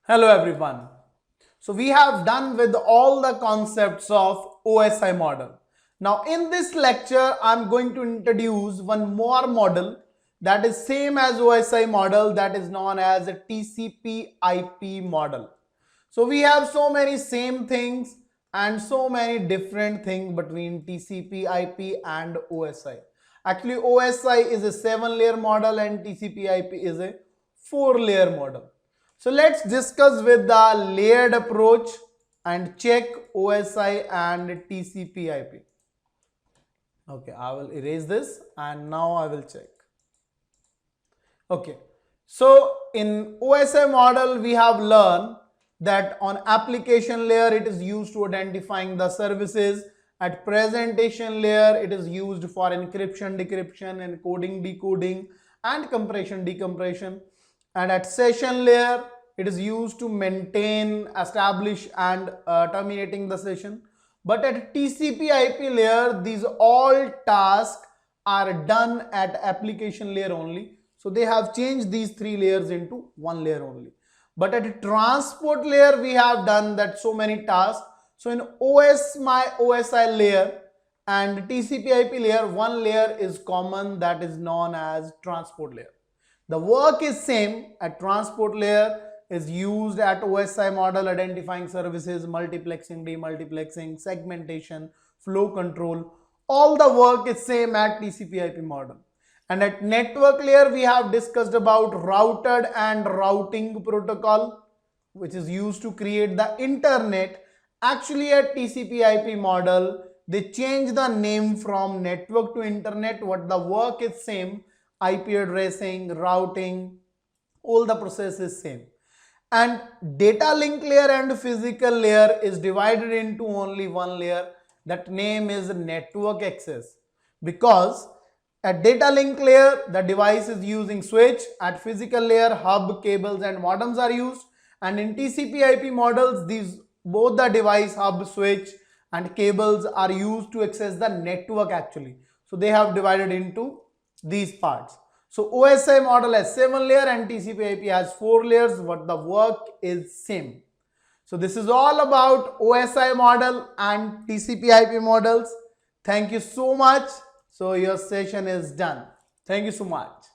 Hello everyone. So we have done with all the concepts of OSI model. Now in this lecture, I'm going to introduce one more model that is same as OSI model, that is known as a TCP IP model. So we have so many same things and so many different things between TCP IP and OSI. Actually OSI is a 7-layer model and TCP IP is a 4-layer model. So let's discuss with the layered approach and check OSI and TCP IP. Okay, I will erase this and now I will check. Okay, so in OSI model we have learned that on application layer it is used to identifying the services. At presentation layer it is used for encryption, decryption, encoding, decoding and compression, decompression. And at session layer it is used to maintain, establish and terminating the session. But at TCP IP layer these all tasks are done at application layer only. So they have changed these 3 layers into 1 layer only. But at transport layer we have done that so many tasks. So in OSI layer and TCP IP layer, 1 layer is common, that is known as transport layer. The work is same. At transport layer is used at OSI model, identifying services, multiplexing, demultiplexing, segmentation, flow control. All the work is same at TCP IP model. And at network layer we have discussed about routed and routing protocol, which is used to create the internet. Actually at TCP IP model they change the name from network to internet, but the work is same. IP addressing, routing, all the process is same. And data link layer and physical layer is divided into only 1 layer. That name is network access, because at data link layer the device is using switch. At physical layer hub, cables and modems are used. And in TCP IP models these both the device, hub, switch and cables are used to access the network actually. So they have divided into these parts. So OSI model has 7 layer and TCP IP has 4 layers, but the work is same. So this is all about OSI model and TCP IP models. Thank you so much. So your session is done. Thank you so much.